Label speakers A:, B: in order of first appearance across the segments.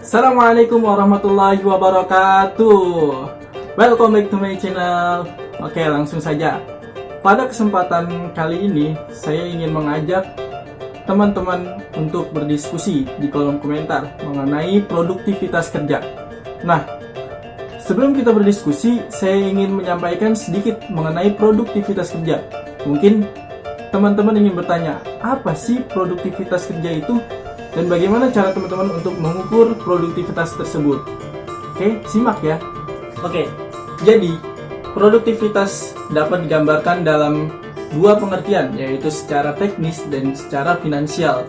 A: Assalamualaikum warahmatullahi wabarakatuh. Welcome back to my channel. Oke, langsung saja. Pada kesempatan kali ini, saya ingin mengajak teman-teman untuk berdiskusi di kolom komentar mengenai produktivitas kerja. Nah, sebelum kita berdiskusi, saya ingin menyampaikan sedikit mengenai produktivitas kerja. Mungkin teman-teman ingin bertanya, apa sih produktivitas kerja itu? Dan bagaimana cara teman-teman untuk mengukur produktivitas tersebut? Oke, simak ya. Oke, jadi produktivitas dapat digambarkan dalam dua pengertian, yaitu secara teknis dan secara finansial.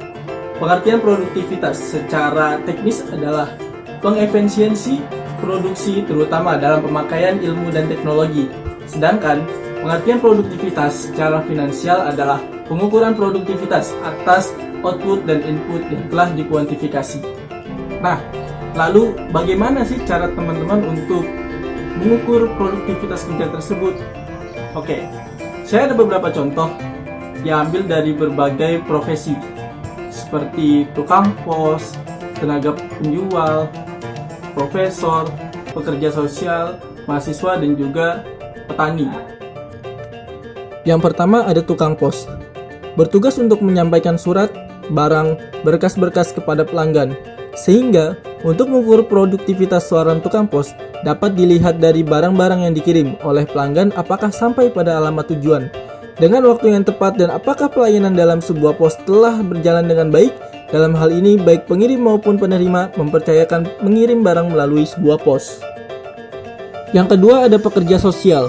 A: Pengertian produktivitas secara teknis adalah pengefisiensi produksi terutama dalam pemakaian ilmu dan teknologi. Sedangkan pengertian produktivitas secara finansial adalah pengukuran produktivitas atas output dan input yang telah dikuantifikasi. Nah, lalu bagaimana sih cara teman-teman untuk mengukur produktivitas kerja tersebut? Oke, saya ada beberapa contoh yang ambil dari berbagai profesi seperti tukang pos, tenaga penjual, profesor, pekerja sosial, mahasiswa, dan juga petani. Yang pertama ada tukang pos. Bertugas untuk menyampaikan surat, barang, berkas-berkas kepada pelanggan. Sehingga, untuk mengukur produktivitas seorang tukang pos dapat dilihat dari barang-barang yang dikirim oleh pelanggan apakah sampai pada alamat tujuan dengan waktu yang tepat dan apakah pelayanan dalam sebuah pos telah berjalan dengan baik. Dalam hal ini, baik pengirim maupun penerima mempercayakan mengirim barang melalui sebuah pos. Yang kedua ada pekerja sosial.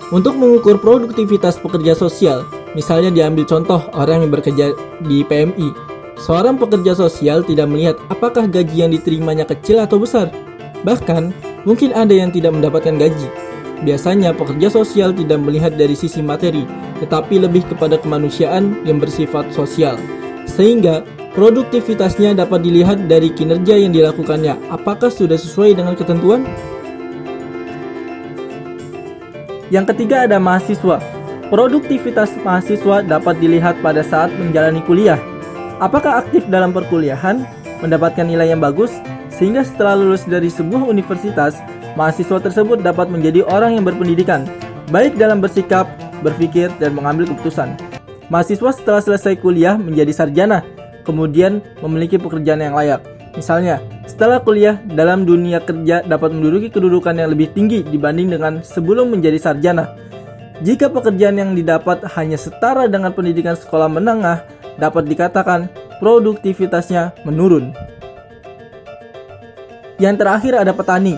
A: Untuk mengukur produktivitas pekerja sosial, misalnya diambil contoh orang yang bekerja di PMI. Seorang pekerja sosial tidak melihat apakah gaji yang diterimanya kecil atau besar. Bahkan, mungkin ada yang tidak mendapatkan gaji. Biasanya pekerja sosial tidak melihat dari sisi materi, tetapi lebih kepada kemanusiaan yang bersifat sosial. Sehingga, produktivitasnya dapat dilihat dari kinerja yang dilakukannya. Apakah sudah sesuai dengan ketentuan? Yang ketiga ada mahasiswa. Produktivitas mahasiswa dapat dilihat pada saat menjalani kuliah. Apakah aktif dalam perkuliahan, mendapatkan nilai yang bagus, sehingga setelah lulus dari sebuah universitas, mahasiswa tersebut dapat menjadi orang yang berpendidikan, baik dalam bersikap, berpikir, dan mengambil keputusan. Mahasiswa setelah selesai kuliah menjadi sarjana, kemudian memiliki pekerjaan yang layak. Misalnya, setelah kuliah dalam dunia kerja dapat menduduki kedudukan yang lebih tinggi dibanding dengan sebelum menjadi sarjana. Jika pekerjaan yang didapat hanya setara dengan pendidikan sekolah menengah, dapat dikatakan produktivitasnya menurun. Yang terakhir ada petani.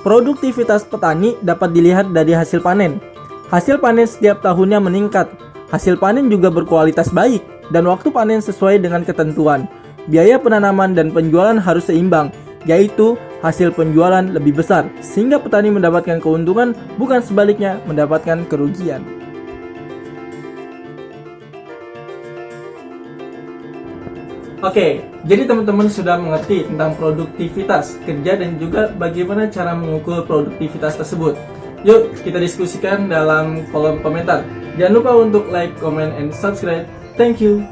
A: Produktivitas petani dapat dilihat dari hasil panen. Hasil panen setiap tahunnya meningkat. Hasil panen juga berkualitas baik dan waktu panen sesuai dengan ketentuan. Biaya penanaman dan penjualan harus seimbang, yaitu hasil penjualan lebih besar, sehingga petani mendapatkan keuntungan, bukan sebaliknya mendapatkan kerugian. Oke, jadi teman-teman sudah mengerti tentang produktivitas kerja dan juga bagaimana cara mengukur produktivitas tersebut. Yuk, kita diskusikan dalam kolom komentar. Jangan lupa untuk like, comment, and subscribe. Thank you.